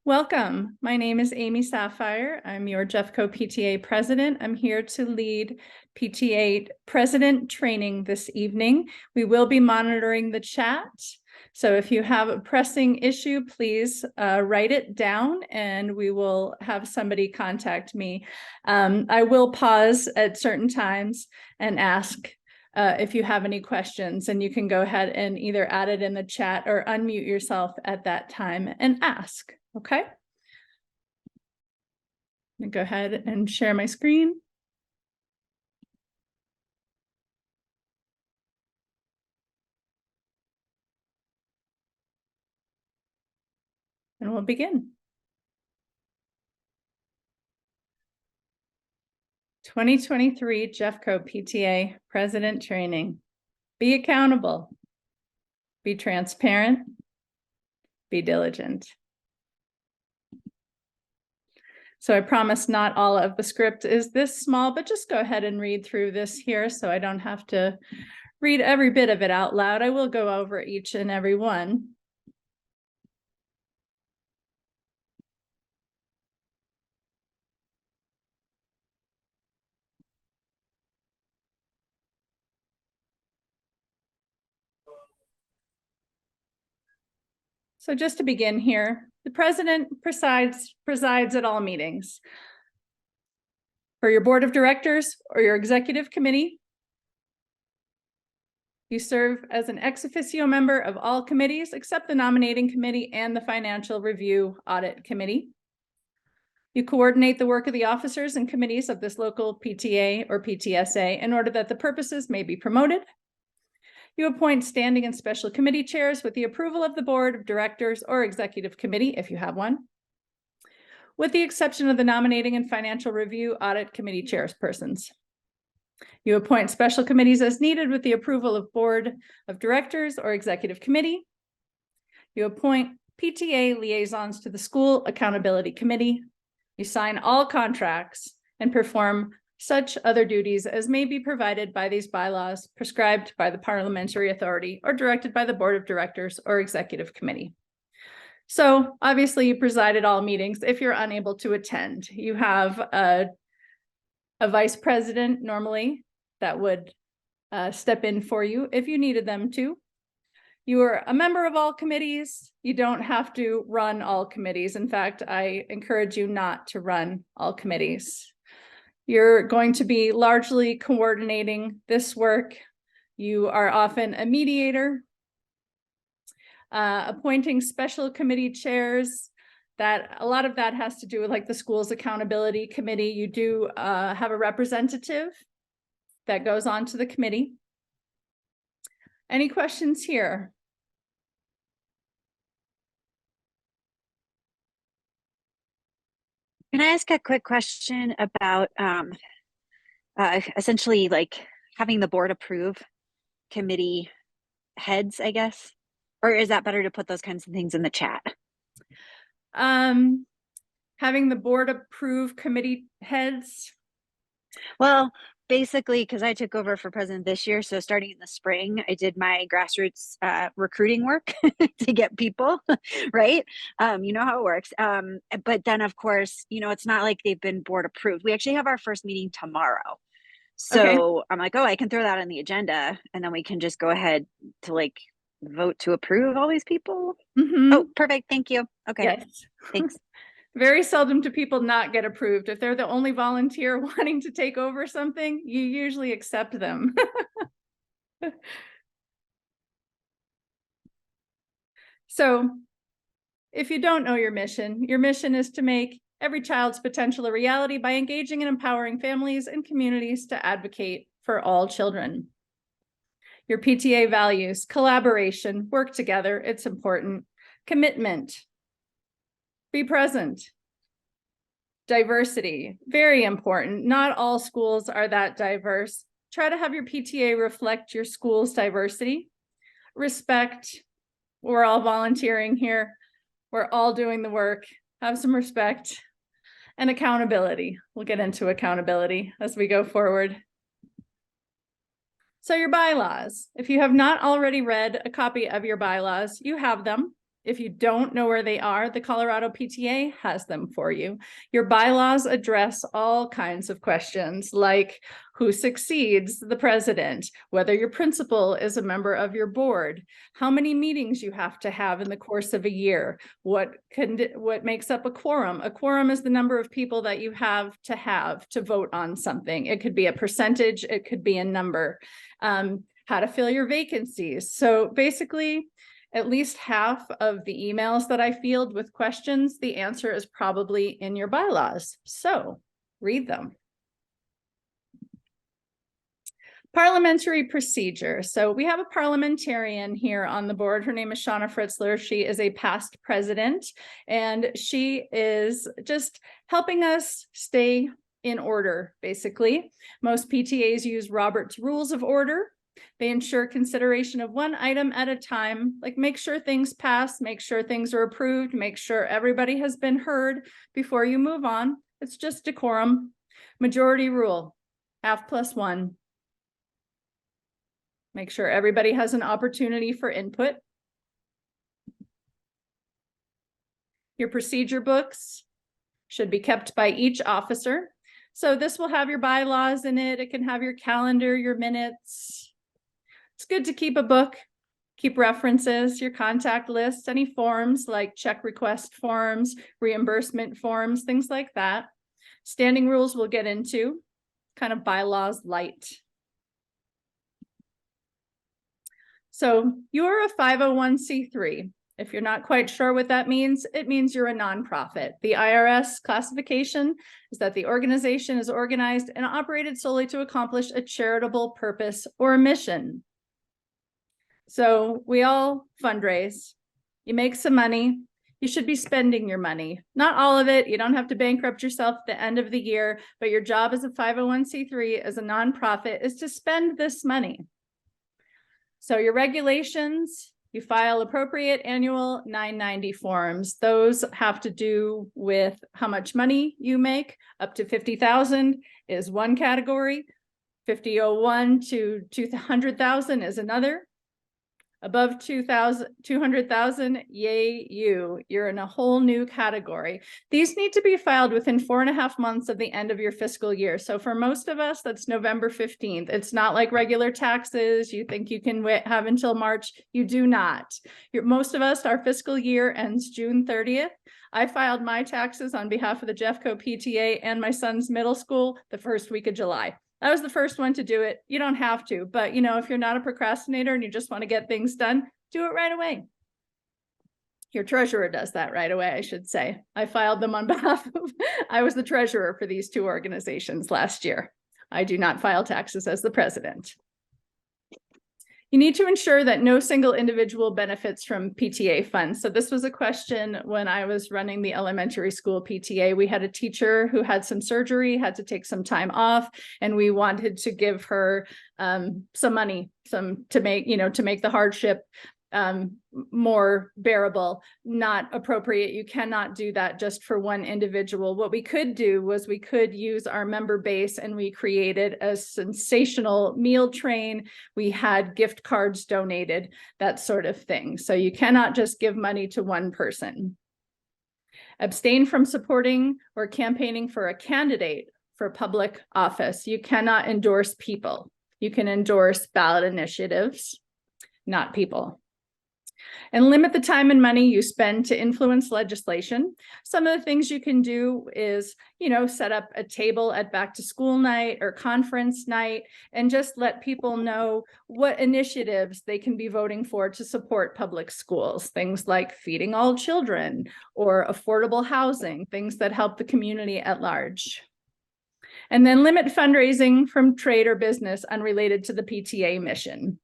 Welcome. My name is Amy Sapphire. I'm your Jeffco PTA president. I'm here to lead PTA president training this evening. We will be monitoring the chat. So if you have a pressing issue, please write it down and we will have somebody contact me. I will pause at certain times and ask if you have any questions, and you can go ahead and either add it in the chat or unmute yourself at that time and ask. Okay. I'm gonna go ahead and share my screen. And we'll begin. 2023 Jeffco PTA President Training. Be accountable. Be transparent. Be diligent. So I promise not all of the script is this small, but just go ahead and read through this here so I don't have to read every bit of it out loud. I will go over each and every one. So just to begin here, the president presides at all meetings. For your board of directors or your executive committee, you serve as an ex officio member of all committees except the nominating committee and the financial review audit committee. You coordinate the work of the officers and committees of this local PTA or PTSA in order that the purposes may be promoted. You appoint standing and special committee chairs with the approval of the board of directors or executive committee, if you have one, with the exception of the nominating and financial review audit committee chairpersons. You appoint special committees as needed with the approval of board of directors or executive committee. You appoint PTA liaisons to the school accountability committee. You sign all contracts and perform such other duties as may be provided by these bylaws, prescribed by the parliamentary authority, or directed by the board of directors or executive committee. So obviously you preside at all meetings. If you're unable to attend, you have a vice president normally that would step in for you if you needed them to. You are a member of all committees. You don't have to run all committees. In fact, I encourage you not to run all committees. You're going to be largely coordinating this work. You are often a mediator, appointing special committee chairs. That a lot of that has to do with like the school's accountability committee. You do have a representative that goes on to the committee. Any questions here? Can I ask a quick question about essentially like having the board approve committee heads, I guess? Or is that better to put those kinds of things in the chat? Having the board approve committee heads? Well, basically, because I took over for president this year, so starting in the spring, I did my grassroots recruiting work to get people, right? You know how it works. But then, of course, you know, it's not like they've been board approved. We actually have our first meeting tomorrow. So I'm like, oh, I can throw that on the agenda, and then we can just go ahead to like vote to approve all these people. Mm-hmm. Oh, perfect. Thank you. Okay. Yes. Thanks. Very seldom do people not get approved. If they're the only volunteer wanting to take over something, you usually accept them. So if you don't know your mission is to make every child's potential a reality by engaging and empowering families and communities to advocate for all children. Your PTA values: collaboration, work together, it's important, commitment, be present, diversity, very important. Not all schools are that diverse. Try to have your PTA reflect your school's diversity. Respect, we're all volunteering here. We're all doing the work. Have some respect. And accountability. We'll get into accountability as we go forward. So your bylaws. If you have not already read a copy of your bylaws, you have them. If you don't know where they are, the Colorado PTA has them for you. Your bylaws address all kinds of questions like who succeeds the president, whether your principal is a member of your board, how many meetings you have to have in the course of a year, what makes up a quorum. A quorum is the number of people that you have to vote on something. It could be a percentage, it could be a number. How to fill your vacancies. So basically, at least half of the emails that I field with questions, the answer is probably in your bylaws. So read them. Parliamentary procedure. So we have a parliamentarian here on the board. Her name is Shauna Fritzler. She is a past president, and she is just helping us stay in order, basically. Most PTAs use Robert's Rules of Order. They ensure consideration of one item at a time, like make sure things pass, make sure things are approved, make sure everybody has been heard before you move on. It's just decorum. Majority rule, half+1. Make sure everybody has an opportunity for input. Your procedure books should be kept by each officer. So this will have your bylaws in it. It can have your calendar, your minutes. It's good to keep a book, keep references, your contact lists, any forms like check request forms, reimbursement forms, things like that. Standing rules we'll get into, kind of bylaws light. So you're a 501c3. If you're not quite sure what that means, it means you're a nonprofit. The IRS classification is that the organization is organized and operated solely to accomplish a charitable purpose or mission. So we all fundraise. You make some money. You should be spending your money. Not all of it. You don't have to bankrupt yourself at the end of the year, but your job as a 501c3, as a nonprofit, is to spend this money. So your regulations, you file appropriate annual 990 forms. Those have to do with how much money you make. Up to 50,000 is one category. 50,001 to 200,000 is another. Above 200,000, yay you. You're in a whole new category. These need to be filed within 4.5 months of the end of your fiscal year. So for most of us, that's November 15th. It's not like regular taxes. You think you can have until March. You do not. Most of us, our fiscal year ends June 30th. I filed my taxes on behalf of the Jeffco PTA and my son's middle school the first week of July. I was the first one to do it. You don't have to, but if you're not a procrastinator and you just want to get things done, do it right away. Your treasurer does that right away, I should say. I filed them on behalf of, I was the treasurer for these two organizations last year. I do not file taxes as the president. You need to ensure that no single individual benefits from PTA funds. So this was a question when I was running the elementary school PTA. We had a teacher who had some surgery, had to take some time off, and we wanted to give her some money, to make the hardship more bearable. Not appropriate. You cannot do that just for one individual. What we could do was we could use our member base, and we created a sensational meal train. We had gift cards donated, that sort of thing. So you cannot just give money to one person. Abstain from supporting or campaigning for a candidate for public office. You cannot endorse people. You can endorse ballot initiatives, not people. And limit the time and money you spend to influence legislation. Some of the things you can do is, set up a table at back to school night or conference night and just let people know what initiatives they can be voting for to support public schools. Things like feeding all children or affordable housing, things that help the community at large. And then limit fundraising from trade or business unrelated to the PTA mission.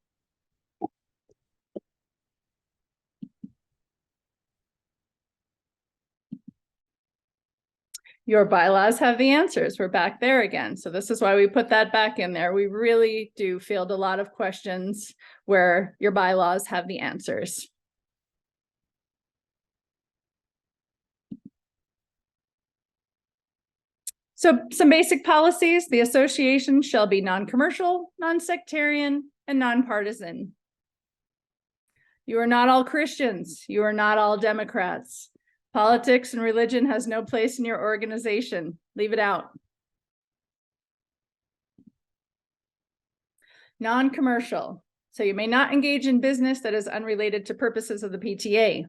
Your bylaws have the answers. We're back there again. So this is why we put that back in there. We really do field a lot of questions where your bylaws have the answers. So some basic policies: the association shall be non-commercial, non-sectarian, and non-partisan. You are not all Christians. You are not all Democrats. Politics and religion has no place in your organization. Leave it out. Non-commercial. So you may not engage in business that is unrelated to purposes of the PTA.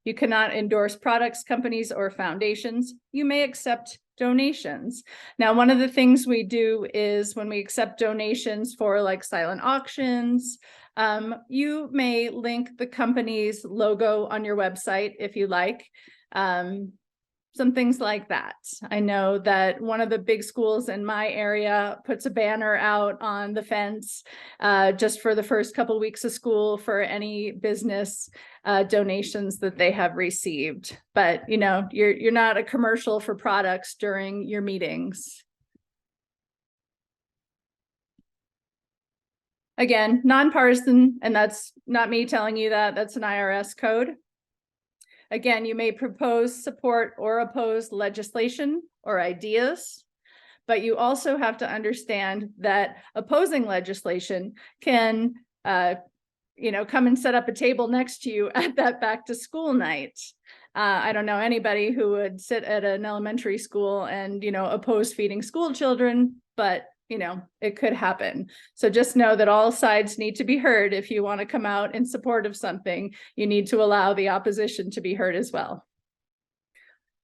You cannot endorse products, companies, or foundations. You may accept donations. Now, one of the things we do is when we accept donations for like silent auctions, you may link the company's logo on your website if you like. Some things like that. I know that one of the big schools in my area puts a banner out on the fence just for the first couple weeks of school for any business donations that they have received. But you know, you're not a commercial for products during your meetings. Again, nonpartisan, and that's not me telling you that, that's an IRS code. Again, you may propose, support, or oppose legislation or ideas, but you also have to understand that opposing legislation can, come and set up a table next to you at that back to school night. I don't know anybody who would sit at an elementary school and, oppose feeding school children, but it could happen. So just know that all sides need to be heard. If you want to come out in support of something, you need to allow the opposition to be heard as well.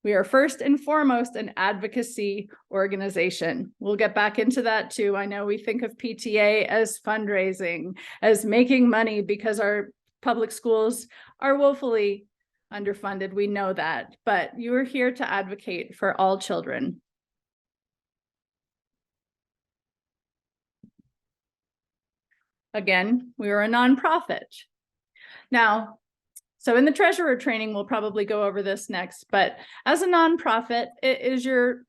We are first and foremost an advocacy organization. We'll get back into that too. I know we think of PTA as fundraising, as making money because our public schools are woefully underfunded. We know that, but you are here to advocate for all children. Again, we are a nonprofit. Now, so in the treasurer training, we'll probably go over this next, but as a nonprofit, it is your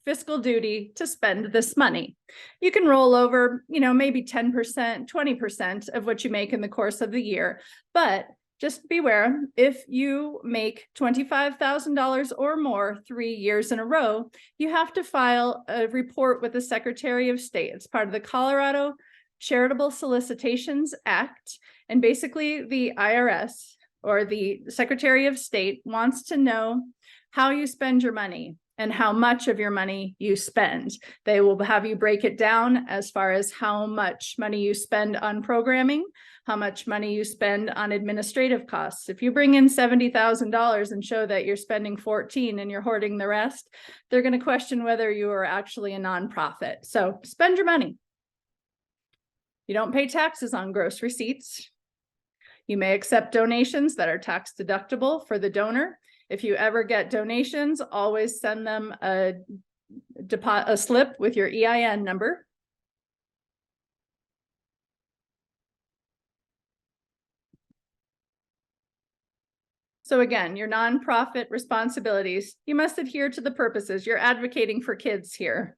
fiscal duty to spend this money. You can roll over, maybe 10%, 20% of what you make in the course of the year, but just beware, if you make $25,000 or more 3 years in a row, you have to file a report with the Secretary of State. It's part of the Colorado Charitable Solicitations Act. And basically the IRS or the Secretary of State wants to know how you spend your money and how much of your money you spend. They will have you break it down as far as how much money you spend on programming, how much money you spend on administrative costs. If you bring in $70,000 and show that you're spending 14 and you're hoarding the rest, they're going to question whether you are actually a nonprofit. So spend your money. You don't pay taxes on gross receipts. You may accept donations that are tax deductible for the donor. If you ever get donations, always send them a slip with your EIN number. So again, your nonprofit responsibilities, you must adhere to the purposes. You're advocating for kids here.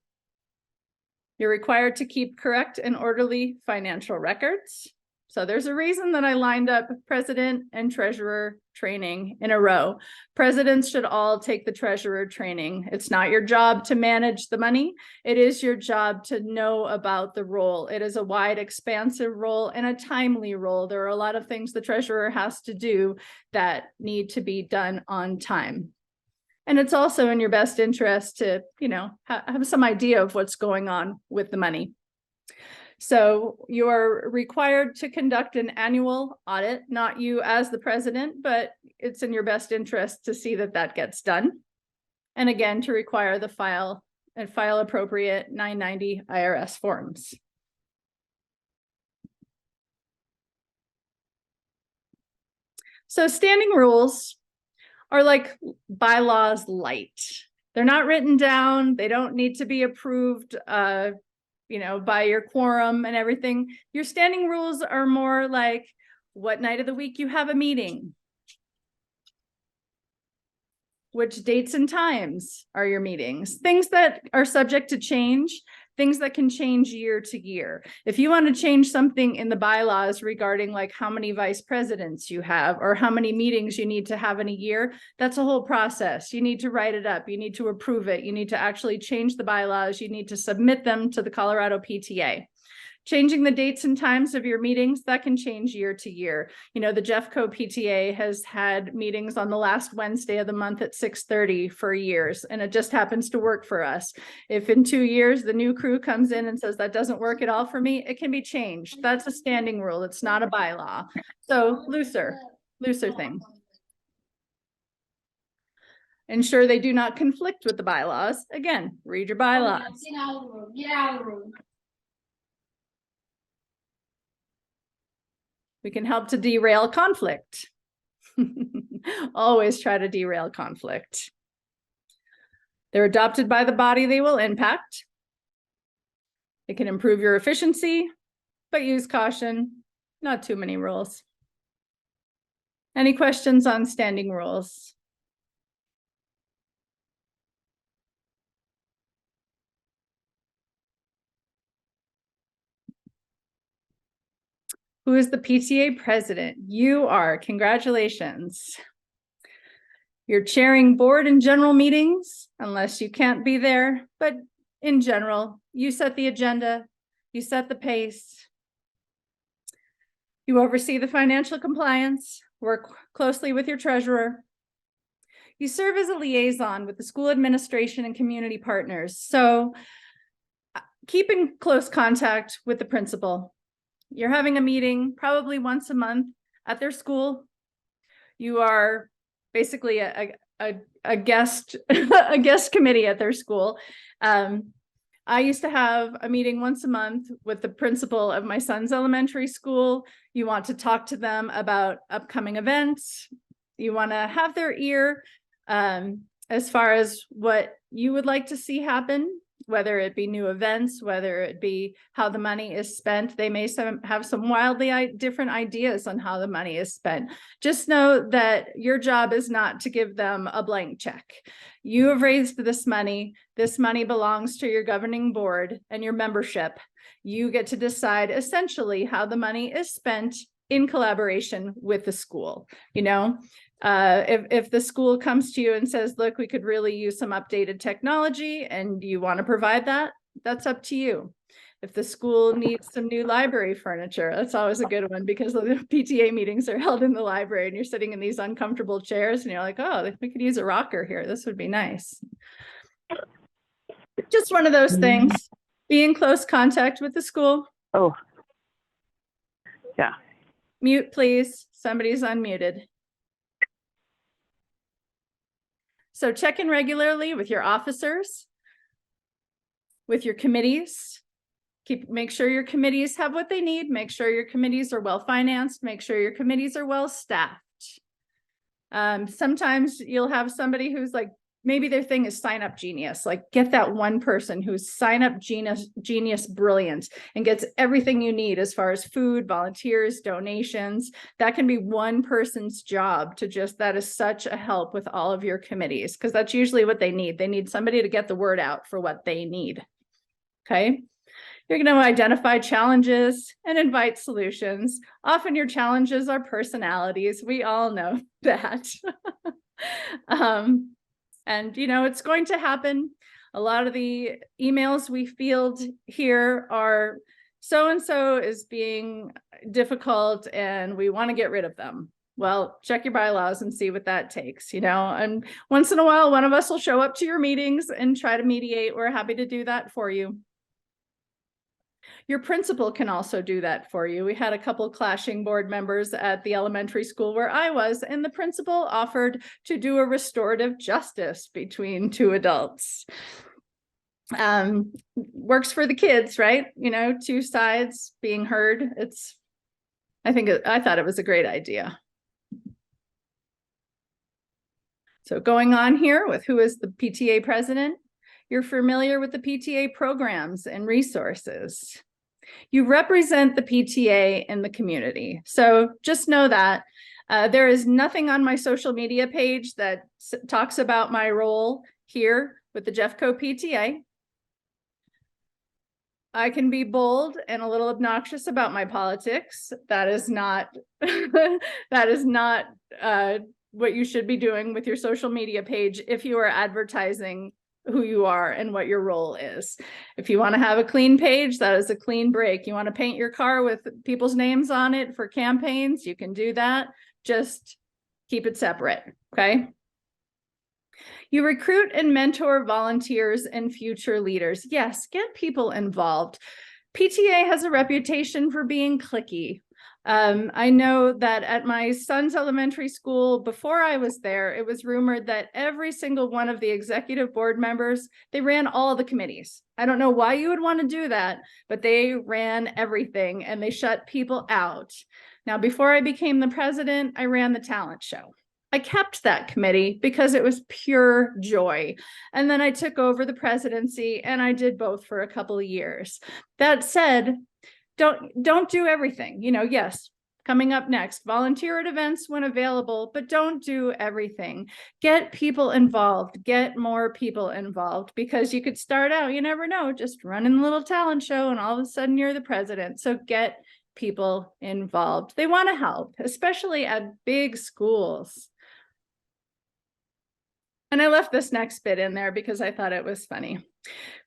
You're required to keep correct and orderly financial records. So there's a reason that I lined up president and treasurer training in a row. Presidents should all take the treasurer training. It's not your job to manage the money. It is your job to know about the role. It is a wide, expansive role and a timely role. There are a lot of things the treasurer has to do that need to be done on time. And it's also in your best interest to, have some idea of what's going on with the money. So you are required to conduct an annual audit, not you as the president, but it's in your best interest to see that that gets done. And again, to require the file appropriate 990 IRS forms. So standing rules are like bylaws light. They're not written down. They don't need to be approved, by your quorum and everything. Your standing rules are more like what night of the week you have a meeting, which dates and times are your meetings, things that are subject to change, things that can change year to year. If you want to change something in the bylaws regarding like how many vice presidents you have or how many meetings you need to have in a year, that's a whole process. You need to write it up. You need to approve it. You need to actually change the bylaws. You need to submit them to the Colorado PTA. Changing the dates and times of your meetings, that can change year to year. You know, the Jeffco PTA has had meetings on the last Wednesday of the month at 6:30 for years, and it just happens to work for us. If in 2 years the new crew comes in and says that doesn't work at all for me, it can be changed. That's a standing rule. It's not a bylaw. So looser things. Ensure they do not conflict with the bylaws. Again, read your bylaws. Get out of the room. Get out of the room. We can help to derail conflict. Always try to derail conflict. They're adopted by the body they will impact. It can improve your efficiency, but use caution, not too many rules. Any questions on standing rules? Who is the PTA president? You are. Congratulations. You're chairing board and general meetings, unless you can't be there, but in general, you set the agenda, you set the pace. You oversee the financial compliance, work closely with your treasurer. You serve as a liaison with the school administration and community partners. So keep in close contact with the principal. You're having a meeting probably once a month at their school. You are basically a guest a guest committee at their school. I used to have a meeting once a month with the principal of my son's elementary school. You want to talk to them about upcoming events. You want to have their ear as far as what you would like to see happen, whether it be new events, whether it be how the money is spent. They may have some wildly different ideas on how the money is spent. Just know that your job is not to give them a blank check. You have raised this money. This money belongs to your governing board and your membership. You get to decide essentially how the money is spent in collaboration with the school. You know, if the school comes to you and says, look, we could really use some updated technology and you want to provide that, that's up to you. If the school needs some new library furniture, that's always a good one, because the PTA meetings are held in the library and you're sitting in these uncomfortable chairs and you're like, oh, we could use a rocker here. This would be nice. Just one of those things. Be in close contact with the school. Oh, yeah. Mute, please. Somebody's unmuted. So check in regularly with your officers, with your committees. Make sure your committees have what they need. Make sure your committees are well financed. Make sure your committees are well staffed. Sometimes you'll have somebody who's like, maybe their thing is sign up genius. Like, get that one person who's sign up genius brilliant and gets everything you need as far as food, volunteers, donations. That can be one person's job to just, that is such a help with all of your committees, because that's usually what they need. They need somebody to get the word out for what they need. Okay. You're going to identify challenges and invite solutions. Often your challenges are personalities. We all know that. And, you know, it's going to happen. A lot of the emails we field here are so-and-so is being difficult and we want to get rid of them. Well, check your bylaws and see what that takes, you know, and once in a while, one of us will show up to your meetings and try to mediate. We're happy to do that for you. Your principal can also do that for you. We had a couple clashing board members at the elementary school where I was, and the principal offered to do a restorative justice between two adults. Works for the kids, right? You know, two sides being heard. I thought it was a great idea. So going on here with who is the PTA president, you're familiar with the PTA programs and resources. You represent the PTA in the community. So just know that there is nothing on my social media page that talks about my role here with the Jeffco PTA. I can be bold and a little obnoxious about my politics. That is not what you should be doing with your social media page if you are advertising who you are and what your role is. If you want to have a clean page, that is a clean break. You want to paint your car with people's names on it for campaigns, you can do that. Just keep it separate, okay? You recruit and mentor volunteers and future leaders. Yes, get people involved. PTA has a reputation for being cliquey. I know that at my son's elementary school, before I was there, it was rumored that every single one of the executive board members, they ran all the committees. I don't know why you would want to do that, but they ran everything and they shut people out. Now, before I became the president, I ran the talent show. I kept that committee because it was pure joy. And then I took over the presidency and I did both for a couple of years. That said, don't do everything. You know, yes, coming up next, volunteer at events when available, but don't do everything. Get people involved, get more people involved, because you could start out, you never know, just running a little talent show and all of a sudden you're the president. So get people involved. They want to help, especially at big schools. And I left this next bit in there because I thought it was funny.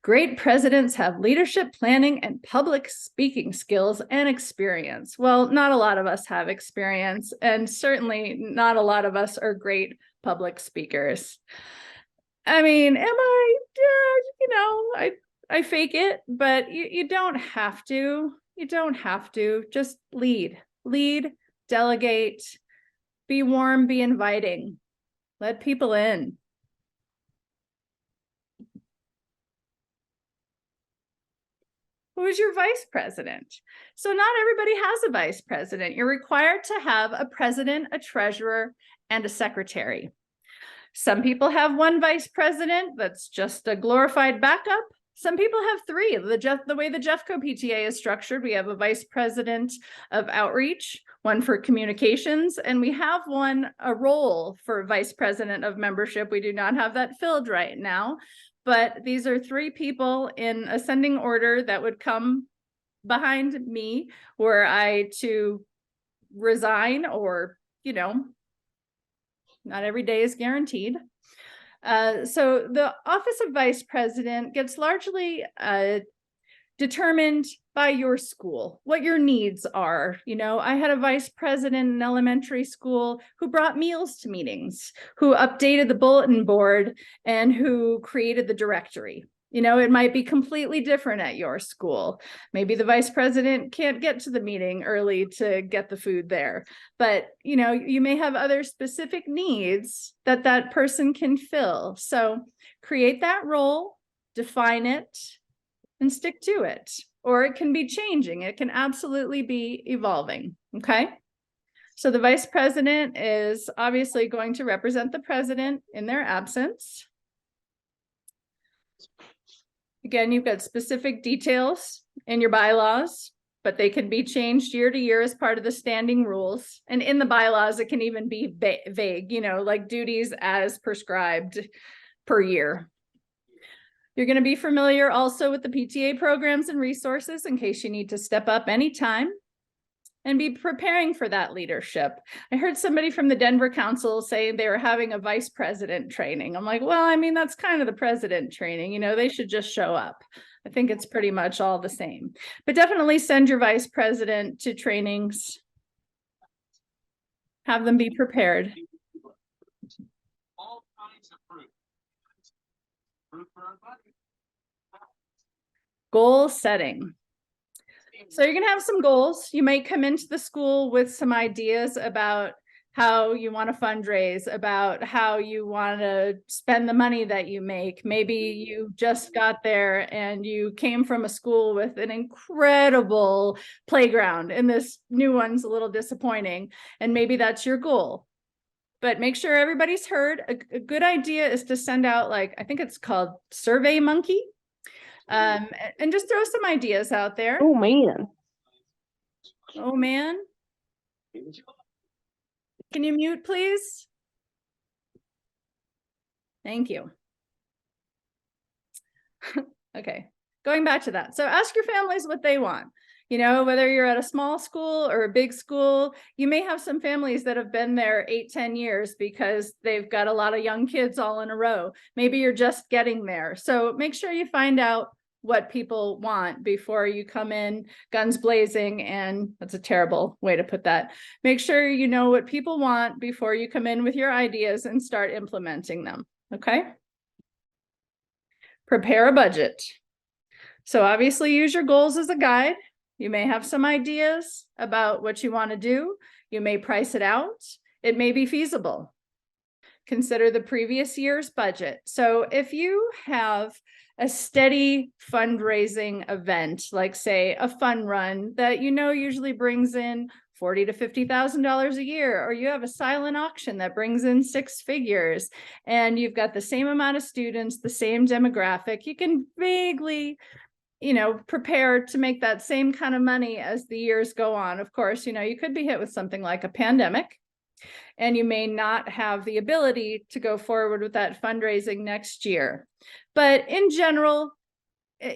Great presidents have leadership, planning, and public speaking skills and experience. Well, not a lot of us have experience, and certainly not a lot of us are great public speakers. I mean, am I, you know, I fake it, but you don't have to. You don't have to. Just lead, delegate, be warm, be inviting, let people in. Who is your vice president? So not everybody has a vice president. You're required to have a president, a treasurer, and a secretary. Some people have one vice president that's just a glorified backup. Some people have three. The way the Jeffco PTA is structured, we have a vice president of outreach, one for communications, and we have a role for vice president of membership. We do not have that filled right now. But these are three people in ascending order that would come behind me were I to resign, or, you know, not every day is guaranteed. So the office of vice president gets largely determined by your school, what your needs are. You know, I had a vice president in elementary school who brought meals to meetings, who updated the bulletin board, and who created the directory. You know, it might be completely different at your school. Maybe the vice president can't get to the meeting early to get the food there, but you know, you may have other specific needs that that person can fill. So create that role, define it, and stick to it. Or it can be changing. It can absolutely be evolving, okay? So the vice president is obviously going to represent the president in their absence. Again, you've got specific details in your bylaws, but they can be changed year to year as part of the standing rules. And in the bylaws, it can even be vague, you know, like duties as prescribed per year. You're going to be familiar also with the PTA programs and resources in case you need to step up anytime, and be preparing for that leadership. I heard somebody from the Denver Council saying they were having a vice president training. I'm like, well, I mean, that's kind of the president training, you know, they should just show up. I think it's pretty much all the same, but definitely send your vice president to trainings. Have them be prepared. All kinds of fruit. Fruit for everybody. Goal setting. So you're going to have some goals. You might come into the school with some ideas about how you want to fundraise, about how you want to spend the money that you make. Maybe you just got there and you came from a school with an incredible playground and this new one's a little disappointing. And maybe that's your goal. But make sure everybody's heard. A good idea is to send out, like, I think it's called Survey Monkey. And just throw some ideas out there. Oh man. Oh man. Can you mute, please? Thank you. Okay, going back to that. So ask your families what they want. You know, whether you're at a small school or a big school, you may have some families that have been there 8-10 years because they've got a lot of young kids all in a row. Maybe you're just getting there. So make sure you find out what people want before you come in guns blazing. And that's a terrible way to put that. Make sure you know what people want before you come in with your ideas and start implementing them. Okay. Prepare a budget. So obviously use your goals as a guide. You may have some ideas about what you want to do. You may price it out. It may be feasible. Consider the previous year's budget. So if you have a steady fundraising event, like say a fun run that you know usually brings in $40,000 to $50,000 a year, or you have a silent auction that brings in 6 figures, and you've got the same amount of students, the same demographic, you can vaguely, you know, prepare to make that same kind of money as the years go on. Of course, you know, you could be hit with something like a pandemic, and you may not have the ability to go forward with that fundraising next year. But in general,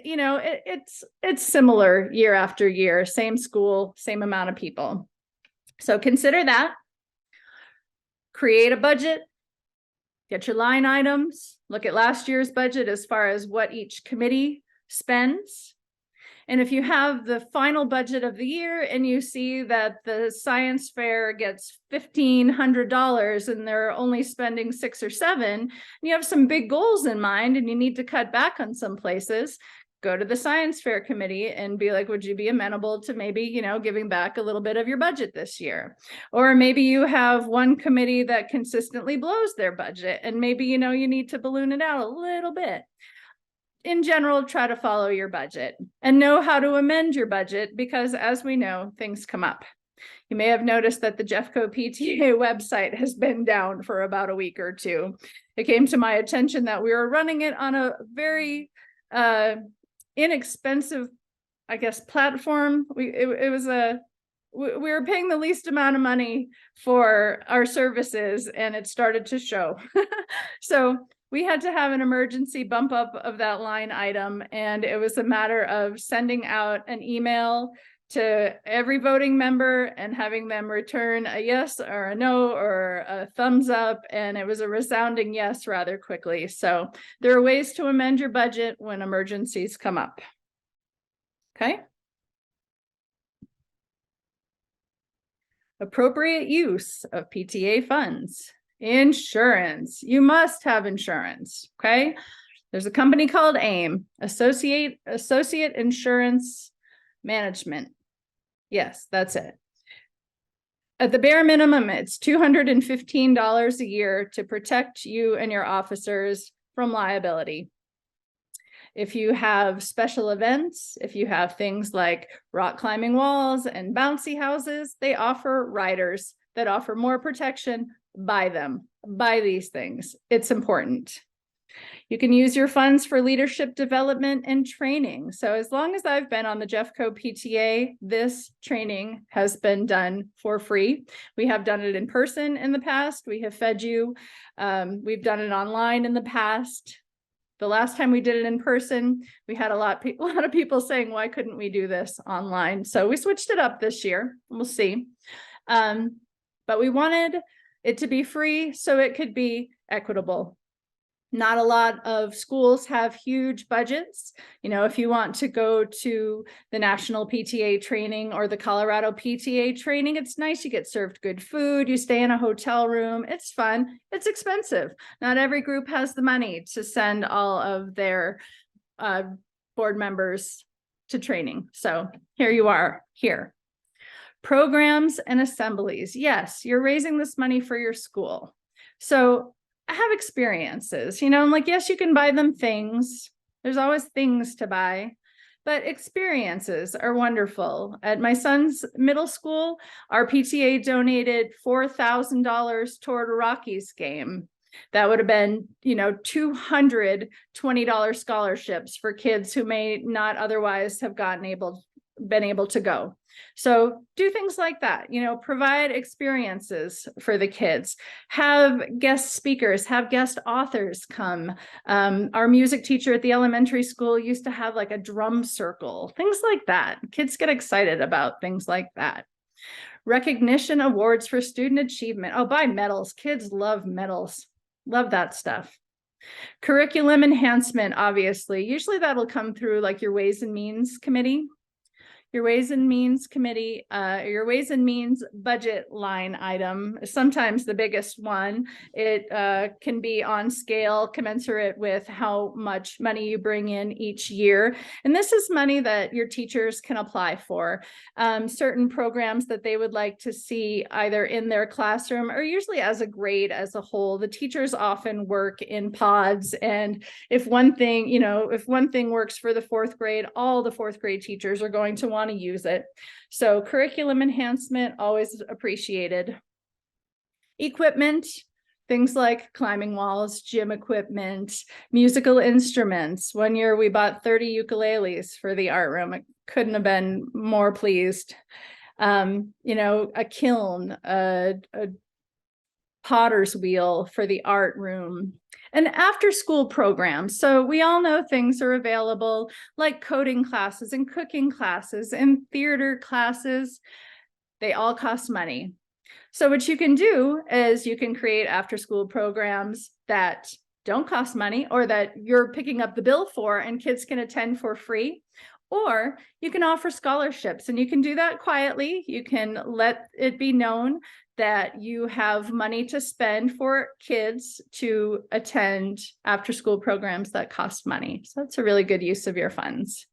you know, it's similar year after year, same school, same amount of people. So consider that. Create a budget, get your line items, look at last year's budget as far as what each committee spends. And if you have the final budget of the year and you see that the science fair gets $1,500 and they're only spending 6 or 7, and you have some big goals in mind and you need to cut back on some places, go to the science fair committee and be like, would you be amenable to maybe, you know, giving back a little bit of your budget this year? Or maybe you have one committee that consistently blows their budget and maybe, you know, you need to balloon it out a little bit. In general, try to follow your budget and know how to amend your budget, because as we know, things come up. You may have noticed that the Jeffco PTA website has been down for about a week or two. It came to my attention that we were running it on a very inexpensive, I guess, platform. We were paying the least amount of money for our services, and it started to show. So we had to have an emergency bump up of that line item, and it was a matter of sending out an email to every voting member and having them return a yes or a no or a thumbs up, and it was a resounding yes rather quickly. So there are ways to amend your budget when emergencies come up. Okay. Appropriate use of PTA funds. Insurance. You must have insurance. Okay. There's a company called AIM, Associate Insurance Management. Yes, that's it. At the bare minimum, it's $215 a year to protect you and your officers from liability. If you have special events, if you have things like rock climbing walls and bouncy houses, they offer riders that offer more protection. Buy them, buy these things. It's important. You can use your funds for leadership development and training. So as long as I've been on the Jeffco PTA, this training has been done for free. We have done it in person in the past. We have fed you. We've done it online in the past. The last time we did it in person, we had a lot of people saying, why couldn't we do this online? So we switched it up this year. We'll see. But we wanted it to be free so it could be equitable. Not a lot of schools have huge budgets. You know, if you want to go to the National PTA training or the Colorado PTA training, it's nice. You get served good food. You stay in a hotel room. It's fun. It's expensive. Not every group has the money to send all of their board members to training. So here you are here. Programs and assemblies. Yes, you're raising this money for your school. So I have experiences, you know, I'm like, yes, you can buy them things. There's always things to buy, but experiences are wonderful. At my son's middle school, our PTA donated $4,000 toward a Rockies game. That would have been, you know, $220 scholarships for kids who may not otherwise have gotten been able to go. So do things like that, you know, provide experiences for the kids, have guest speakers, have guest authors come. Our music teacher at the elementary school used to have like a drum circle, things like that. Kids get excited about things like that. Recognition awards for student achievement. Oh, buy medals. Kids love medals. Love that stuff. Curriculum enhancement, obviously. Usually that'll come through like your Ways and Means Committee. Your Ways and Means Committee, your Ways and Means budget line item, sometimes the biggest one. It can be on scale commensurate with how much money you bring in each year. And this is money that your teachers can apply for. Certain programs that they would like to see either in their classroom or usually as a grade as a whole. The teachers often work in pods. And if one thing, you know, if one thing works for the fourth grade, all the fourth grade teachers are going to want to use it. So curriculum enhancement, always appreciated. Equipment, things like climbing walls, gym equipment, musical instruments. One year we bought 30 ukuleles for the art room. I couldn't have been more pleased. You know, a kiln, a potter's wheel for the art room. And after school programs. So we all know things are available like coding classes and cooking classes and theater classes. They all cost money. So what you can do is you can create after school programs that don't cost money or that you're picking up the bill for and kids can attend for free. Or you can offer scholarships and you can do that quietly. You can let it be known that you have money to spend for kids to attend after school programs that cost money. So that's a really good use of your funds.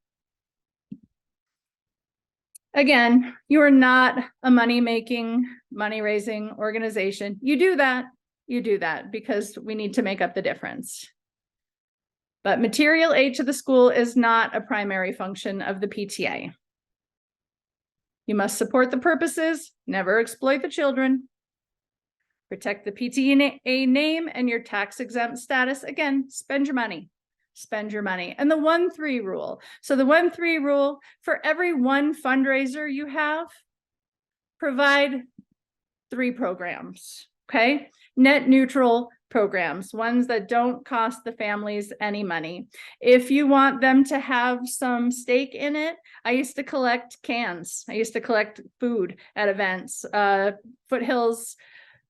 Again, you are not a money-making, money-raising organization. You do that because we need to make up the difference. But material aid to the school is not a primary function of the PTA. You must support the purposes, never exploit the children, protect the PTA name and your tax exempt status. Again, spend your money, And the 1-3 rule. So the 1-3 rule, for every one fundraiser you have, provide 3 programs, okay? Net neutral programs, ones that don't cost the families any money. If you want them to have some stake in it, I used to collect cans. I used to collect food at events. Foothills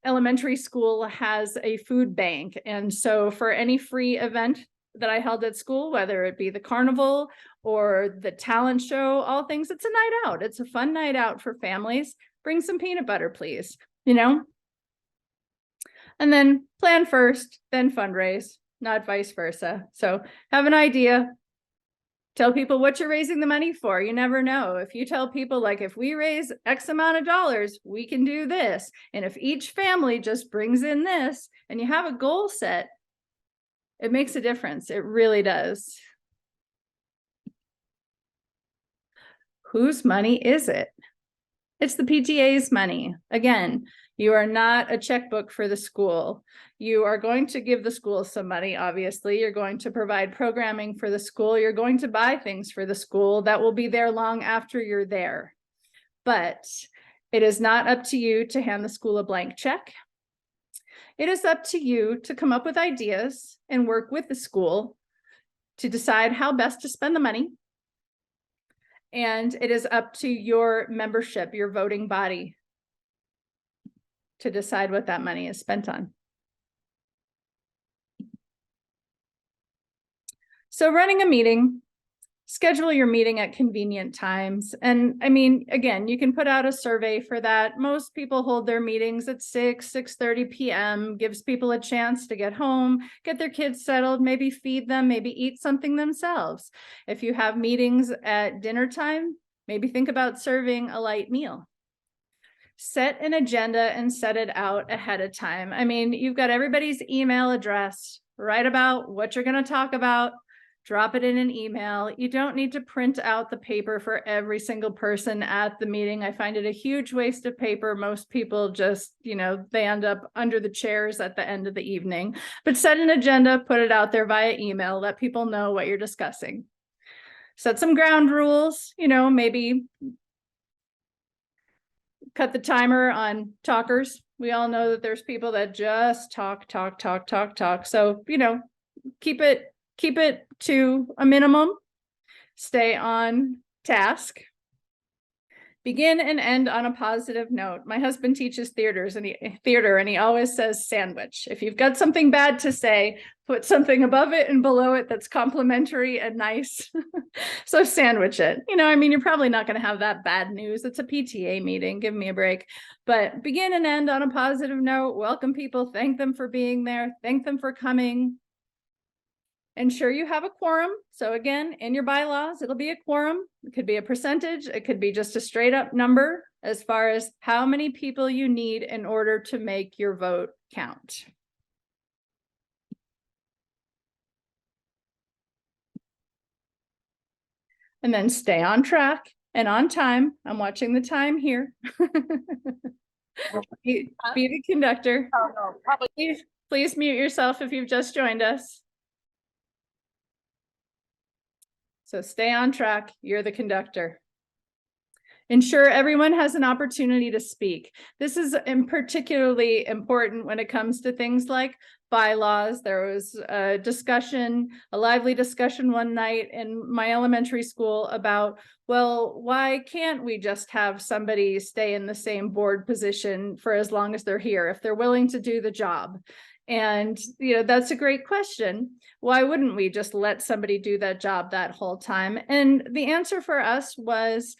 Elementary School has a food bank. And so for any free event that I held at school, whether it be the carnival or the talent show, all things, it's a night out. It's a fun night out for families. Bring some peanut butter, please, you know? And then plan first, then fundraise, not vice versa. So have an idea. Tell people what you're raising the money for. You never know. If you tell people like, if we raise X amount of dollars, we can do this. And if each family just brings in this and you have a goal set, it makes a difference. It really does. Whose money is it? It's the PTA's money. Again, you are not a checkbook for the school. You are going to give the school some money, obviously. You're going to provide programming for the school. You're going to buy things for the school that will be there long after you're there. But it is not up to you to hand the school a blank check. It is up to you to come up with ideas and work with the school to decide how best to spend the money. And it is up to your membership, your voting body, to decide what that money is spent on. So running a meeting, schedule your meeting at convenient times. And I mean, again, you can put out a survey for that. Most people hold their meetings at 6:30 p.m., gives people a chance to get home, get their kids settled, maybe feed them, maybe eat something themselves. If you have meetings at dinner time, maybe think about serving a light meal. Set an agenda and set it out ahead of time. I mean, you've got everybody's email address, write about what you're going to talk about, drop it in an email. You don't need to print out the paper for every single person at the meeting. I find it a huge waste of paper. Most people just, you know, they end up under the chairs at the end of the evening. But set an agenda, put it out there via email, let people know what you're discussing. set some ground rules, maybe cut the timer on talkers. We all know that there's people that just talk. So, keep it to a minimum. Stay on task. Begin and end on a positive note. My husband teaches theater, and he always says sandwich. If you've got something bad to say, put something above it and below it that's complimentary and nice. So sandwich it. You're probably not going to have that bad news. It's a PTA meeting. Give me a break. But begin and end on a positive note. Welcome people. Thank them for being there. Thank them for coming. Ensure you have a quorum. So again, in your bylaws, it'll be a quorum. It could be a percentage. It could be just a straight up number as far as how many people you need in order to make your vote count. And then stay on track and on time. I'm watching the time here. Be the conductor. Oh, no, probably. Please mute yourself if you've just joined us. So stay on track. You're the conductor. Ensure everyone has an opportunity to speak. This is particularly important when it comes to things like bylaws. There was a lively discussion one night in my elementary school about, well, why can't we just have somebody stay in the same board position for as long as they're here if they're willing to do the job? And, that's a great question. Why wouldn't we just let somebody do that job that whole time? And the answer for us was,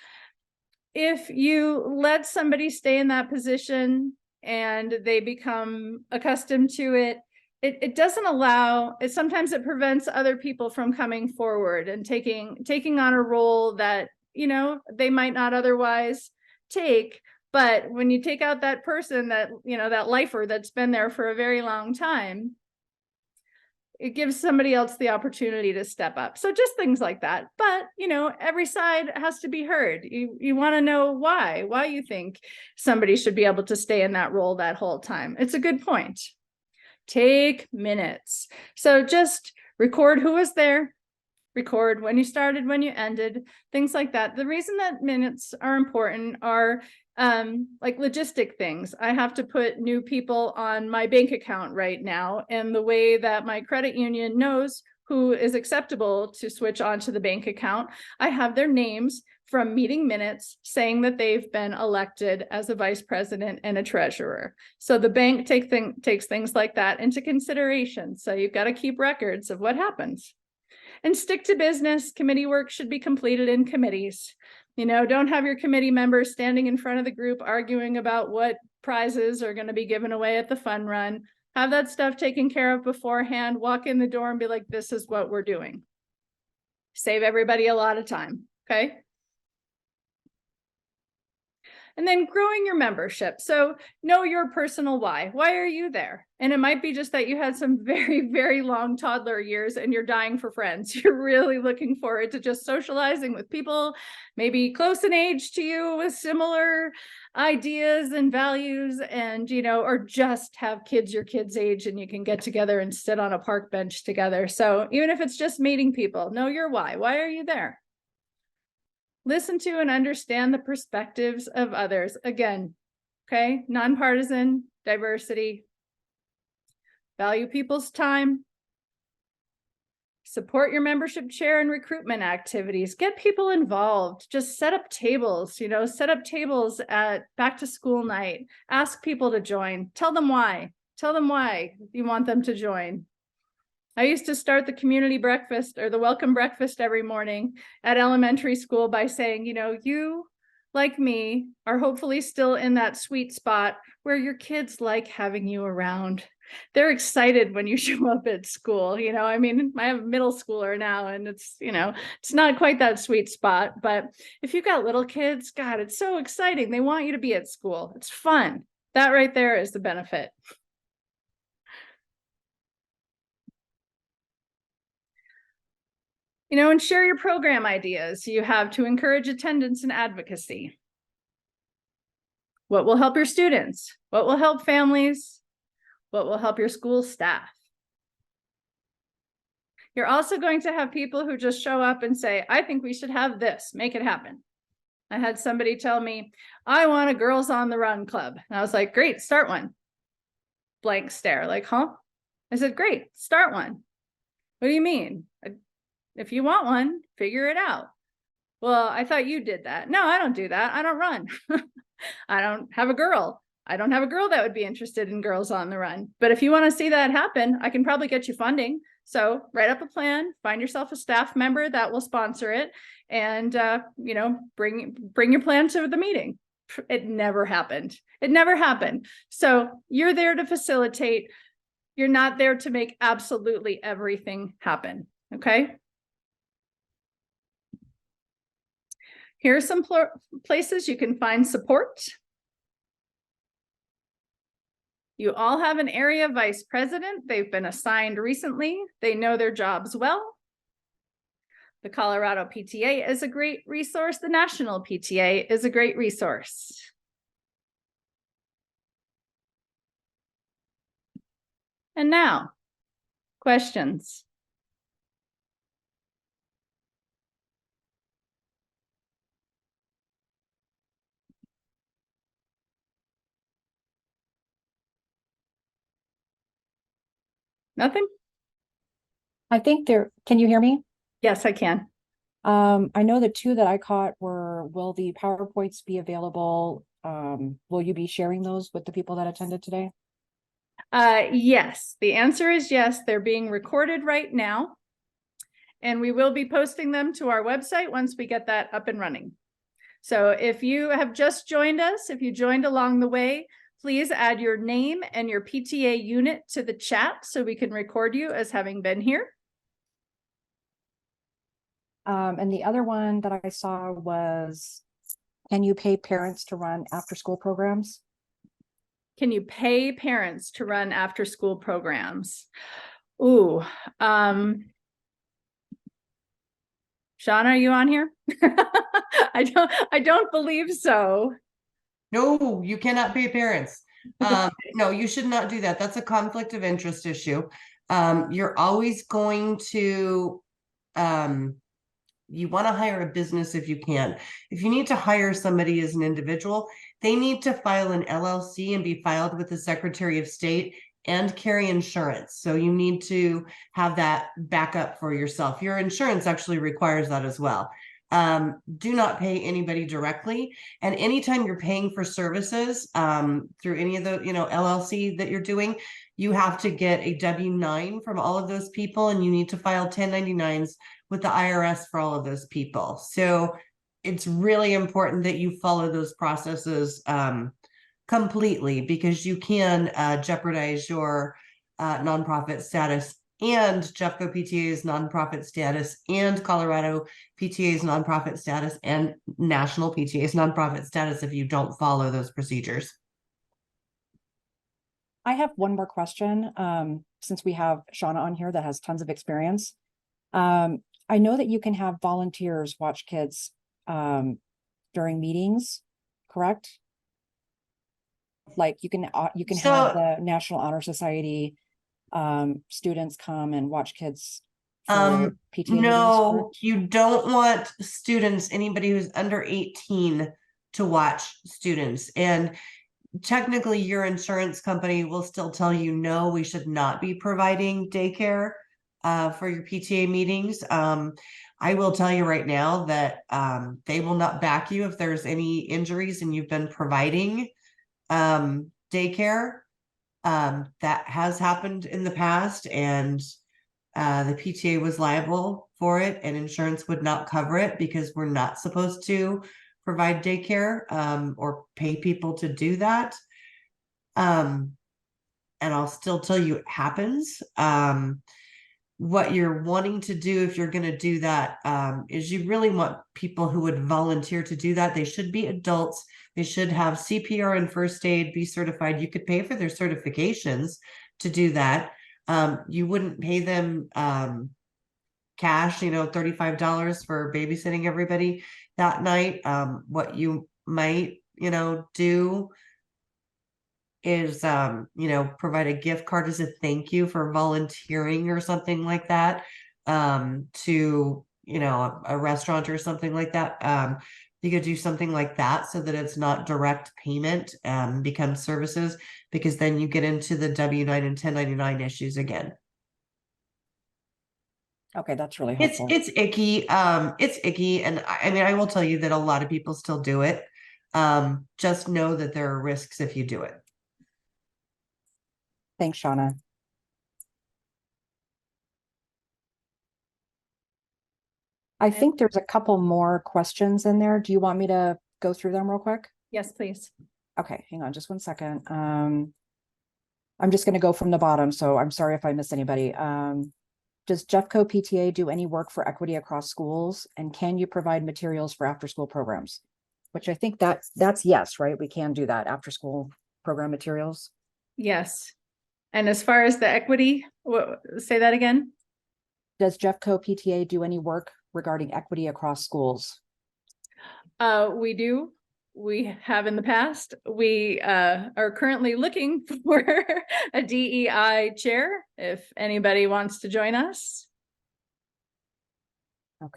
if you let somebody stay in that position and they become accustomed to it, it doesn't allow, sometimes it prevents other people from coming forward and taking on a role that, they might not otherwise take. But when you take out that person that, that lifer that's been there for a very long time, it gives somebody else the opportunity to step up. So just things like that. But, every side has to be heard. You want to know why you think somebody should be able to stay in that role that whole time. It's a good point. Take minutes. So just record who was there. Record when you started, when you ended, things like that. The reason that minutes are important are like logistic things. I have to put new people on my bank account right now. And the way that my credit union knows who is acceptable to switch onto the bank account, I have their names from meeting minutes saying that they've been elected as a vice president and a treasurer. So the bank takes things like that into consideration. So you've got to keep records of what happens. And stick to business. Committee work should be completed in committees. Don't have your committee members standing in front of the group arguing about what prizes are going to be given away at the fun run. Have that stuff taken care of beforehand. Walk in the door and be like, this is what we're doing. Save everybody a lot of time. Okay. And then growing your membership. So know your personal why. Why are you there? And it might be just that you had some very, very long toddler years and you're dying for friends. You're really looking forward to just socializing with people, maybe close in age to you with similar ideas and values, and, or just have kids your kids' age and you can get together and sit on a park bench together. So even if it's just meeting people, know your why. Why are you there? Listen to and understand the perspectives of others. Again, okay, nonpartisan, diversity. Value people's time. Support your membership chair and recruitment activities. Get people involved. Just set up tables, set up tables at back to school night. Ask people to join. Tell them why. Tell them why you want them to join. I used to start the community breakfast or the welcome breakfast every morning at elementary school by saying, you, like me, are hopefully still in that sweet spot where your kids like having you around. They're excited when you show up at school. I have a middle schooler now and it's not quite that sweet spot, but if you've got little kids, God, it's so exciting. They want you to be at school. It's fun. That right there is the benefit. And share your program ideas you have to encourage attendance and advocacy. What will help your students? What will help families? What will help your school staff? You're also going to have people who just show up and say, I think we should have this, make it happen. I had somebody tell me, I want a Girls on the Run club. And I was like, great, start one. Blank stare, like, huh? I said, great, start one. What do you mean? If you want one, figure it out. Well, I thought you did that. No, I don't do that. I don't run. I don't have a girl. I don't have a girl that would be interested in Girls on the Run. But if you want to see that happen, I can probably get you funding. So write up a plan, find yourself a staff member that will sponsor it, and bring your plan to the meeting. It never happened. It never happened. So you're there to facilitate. You're not there to make absolutely everything happen. Okay. Here are some places you can find support. You all have an area vice president. They've been assigned recently. They know their jobs well. The Colorado PTA is a great resource. The National PTA is a great resource. And now, questions. Nothing? I think can you hear me? Yes, I can. I know the two that I caught were, will the PowerPoints be available? Will you be sharing those with the people that attended today? Yes, the answer is yes. They're being recorded right now. And we will be posting them to our website once we get that up and running. So if you have just joined us, if you joined along the way, please add your name and your PTA unit to the chat so we can record you as having been here. And the other one that I saw was, can you pay parents to run after school programs? Can you pay parents to run after school programs? Ooh, Sean, are you on here? I don't believe so. No, you cannot pay parents. No, you should not do that. That's a conflict of interest issue. You're always going to, you want to hire a business if you can. If you need to hire somebody as an individual, they need to file an LLC and be filed with the Secretary of State and carry insurance. So you need to have that backup for yourself. Your insurance actually requires that as well. Do not pay anybody directly. And anytime you're paying for services through any of the, LLC that you're doing, you have to get a W-9 from all of those people, and you need to file 1099s with the IRS for all of those people. So it's really important that you follow those processes completely, because you can jeopardize your nonprofit status and Jeffco PTA's nonprofit status and Colorado PTA's nonprofit status and National PTA's nonprofit status if you don't follow those procedures. I have one more question, since we have Shauna on here that has tons of experience. I know that you can have volunteers watch kids during meetings, correct? Like you can have the National Honor Society students come and watch kids for PTA no meetings, you don't want students, anybody who's under 18, to watch students. And technically your insurance company will still tell you, no, we should not be providing daycare for your PTA meetings. I will tell you right now that they will not back you if there's any injuries and you've been providing daycare. That has happened in the past, and the PTA was liable for it, and insurance would not cover it because we're not supposed to provide daycare or pay people to do that. And I'll still tell you it happens. What you're wanting to do if you're going to do that is you really want people who would volunteer to do that. They should be adults. They should have CPR and first aid, be certified. You could pay for their certifications to do that. You wouldn't pay them cash, $35 for babysitting everybody that night. What you might, do is, provide a gift card as a thank you for volunteering or something like that. to, you know, a restaurant or something like that. You could do something like that so that it's not direct payment, becomes services, because then you get into the W-9 and 1099 issues again. Okay, that's really It's helpful. it's icky. It's icky, and I mean, I will tell you that a lot of people still do it. Just know that there are risks if you do it. Thanks, Shauna. I And- think there's a couple more questions in there. Do you want me to go through them real quick? Yes, please. Okay, hang on just one second. I'm just gonna go from the bottom, so I'm sorry if I miss anybody. Does Jeffco PTA do any work for equity across schools? And can you provide materials for after-school programs? Which I think that's yes, right? We can do that, after-school program materials. Yes. And as far as the equity, say that again? Does Jeffco PTA do any work regarding equity across schools? We do. We have in the past. We are currently looking for a DEI chair, if anybody wants to join us.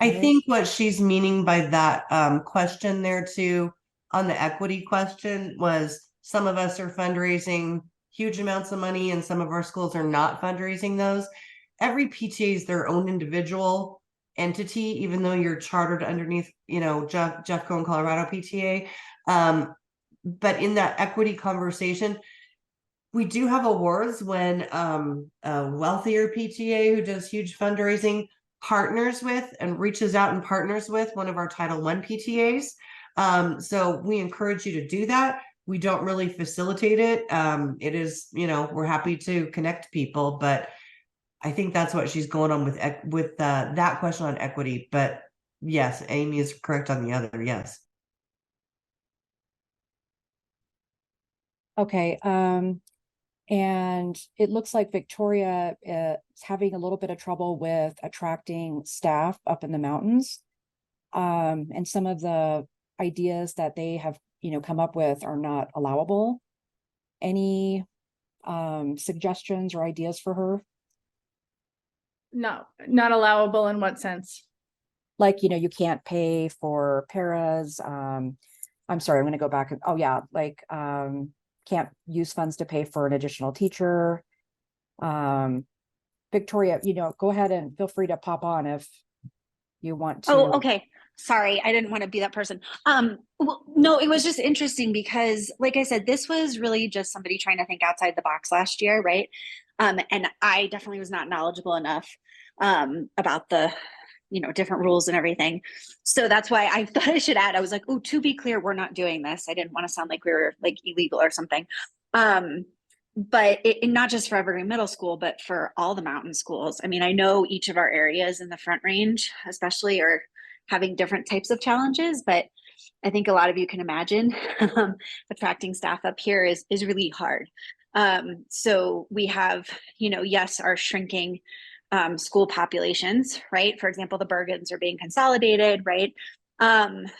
I Okay. think what she's meaning by that question there too, on the equity question, was some of us are fundraising huge amounts of money and some of our schools are not fundraising those. Every PTA is their own individual entity, even though you're chartered underneath, you know, Jeffco and Colorado PTA. But in that equity conversation, we do have awards when a wealthier PTA who does huge fundraising partners with and reaches out and partners with one of our Title I PTAs. So we encourage you to do that. We don't really facilitate it. It is, you know, we're happy to connect people, but I think that's what she's going on with that question on equity. But yes, Amy is correct on the other. Yes. Okay, and it looks like Victoria is having a little bit of trouble with attracting staff up in the mountains. And some of the ideas that they have, you know, come up with are not allowable. Any suggestions or ideas for her? No, not allowable in what sense? Like, you know, you can't pay for paras. I'm sorry, I'm gonna go back. Oh yeah, like can't use funds to pay for an additional teacher. Victoria, you know, go ahead and feel free to pop on if you want to. Oh, okay. Sorry, I didn't want to be that person. Well, no, it was just interesting because, like I said, this was really just somebody trying to think outside the box last year, right? And I definitely was not knowledgeable enough about the, you know, different rules and everything. So that's why I thought I should add. I was like, oh, to be clear, we're not doing this. I didn't want to sound like we were like illegal or something. But not just for Evergreen Middle School, but for all the mountain schools. I mean, I know each of our areas in the Front Range, especially, are having different types of challenges, but I think a lot of you can imagine attracting staff up here is really hard. So we have, you know, yes, our shrinking school populations, right? For example, the Bergens are being consolidated, right?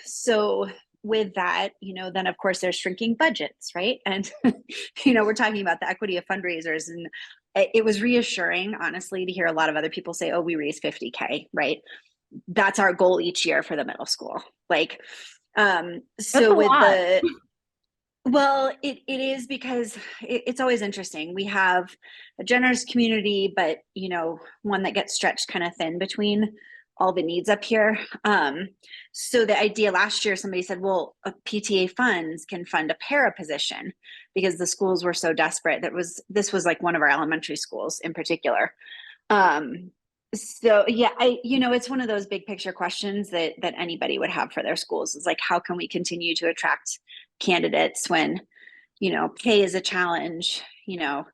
So with that, you know, then of course there's shrinking budgets, right? And, you know, we're talking about the equity of fundraisers, and it was reassuring, honestly, to hear a lot of other people say, oh, we raised 50K, right? That's our goal each year for the middle school. Like, so with the, well, it is because it's always interesting. We have a generous community, but, you know, one that gets stretched kind of thin between all the needs up here. So the idea last year, somebody said, well, PTA funds can fund a para position because the schools were so desperate. This was like one of our elementary schools in particular. So yeah, you know, it's one of those big picture questions that anybody would have for their schools. Is like, how can we continue to attract candidates when, you know, pay is a challenge, you know,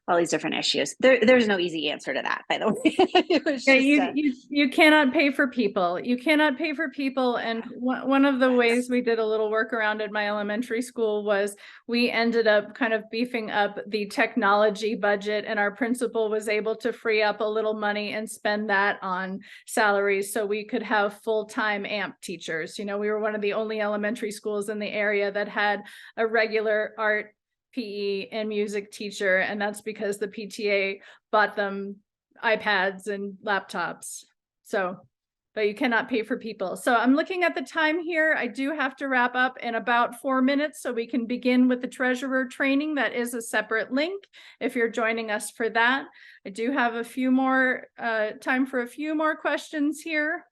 all these different issues. There's no easy answer to that, by the way. It was Yeah, just you cannot pay for people. You cannot pay for people. And one of the ways we did a little workaround at my elementary school was we ended up kind of beefing up the technology budget, and our principal was able to free up a little money and spend that on salaries so we could have full-time AMP teachers. You know, we were one of the only elementary schools in the area that had a regular art, PE, and music teacher, and that's because the PTA bought them iPads and laptops. So, but you cannot pay for people. So I'm looking at the time here. I do have to wrap up in about 4 minutes so we can begin with the treasurer training. That is a separate link if you're joining us for that. I do have a few more time for a few more questions here.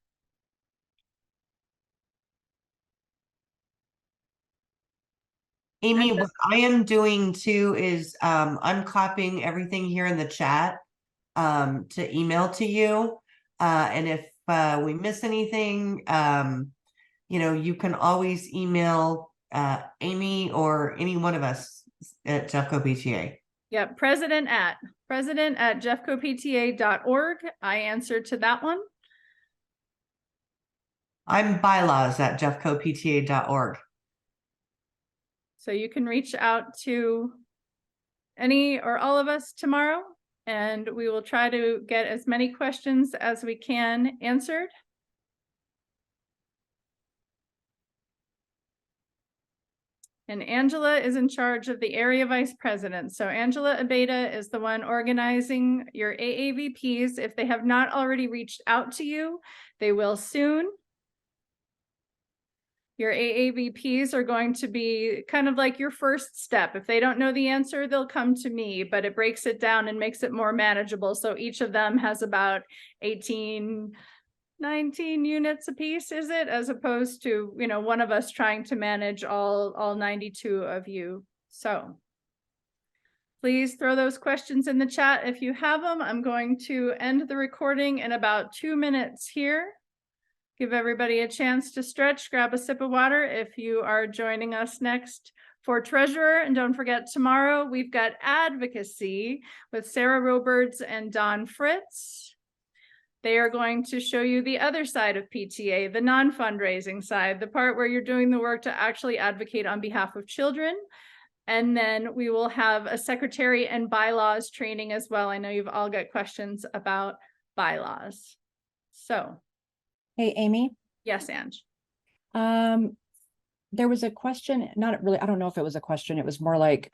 Amy, what I am doing too is I'm copying everything here in the chat to email to you. And if we miss anything, you can always email Amy or any one of us at Jeffco PTA. Yeah, president at jeffcopta.org. I answered to that one. I'm bylaws at jeffcopta.org. So you can reach out to any or all of us tomorrow, and we will try to get as many questions as we can answered. And Angela is in charge of the area vice president. So Angela Abeda is the one organizing your AAVPs. If they have not already reached out to you, they will soon. Your AAVPs are going to be kind of like your first step. If they don't know the answer, they'll come to me, but it breaks it down and makes it more manageable. So each of them has about 18, 19 units a piece, is it? As opposed to, one of us trying to manage all 92 of you. So please throw those questions in the chat if you have them. I'm going to end the recording in about 2 minutes here. Give everybody a chance to stretch, grab a sip of water if you are joining us next for treasurer. And don't forget, tomorrow we've got advocacy with Sarah Roberts and Don Fritz. They are going to show you the other side of PTA, the non-fundraising side, the part where you're doing the work to actually advocate on behalf of children. And then we will have a secretary and bylaws training as well. I know you've all got questions about bylaws. So. Hey, Amy. Yes, Ange. There was a question, not really, I don't know if it was a question. It was more like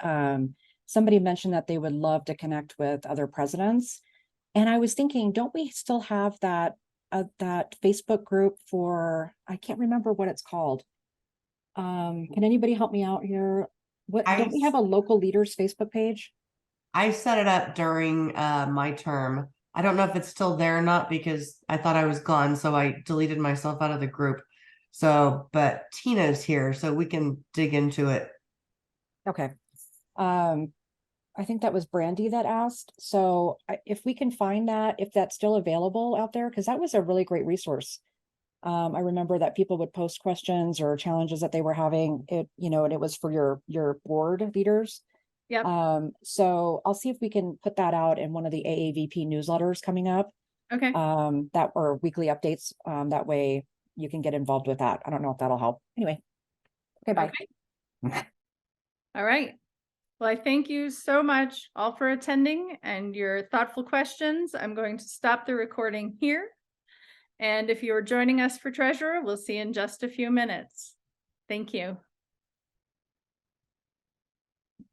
somebody mentioned that they would love to connect with other presidents. And I was thinking, don't we still have that Facebook group for, I can't remember what it's called. Can anybody help me out here? Don't we have a local leaders Facebook page? I set it up during my term. I don't know if it's still there or not because I thought I was gone, so I deleted myself out of the group. So, but Tina's here, so we can dig into it. Okay. I think that was Brandy that asked. So if we can find that, if that's still available out there, because that was a really great resource. I remember that people would post questions or challenges that they were having, and it was for your board leaders. Yep. So I'll see if we can put that out in one of the AAVP newsletters coming up. Okay. That or weekly updates. That way you can get involved with that. I don't know if that'll help. Anyway. Okay, bye. Okay. All right. Well, I thank you so much all for attending and your thoughtful questions. I'm going to stop the recording here. And if you are joining us for treasurer, we'll see you in just a few minutes. Thank you.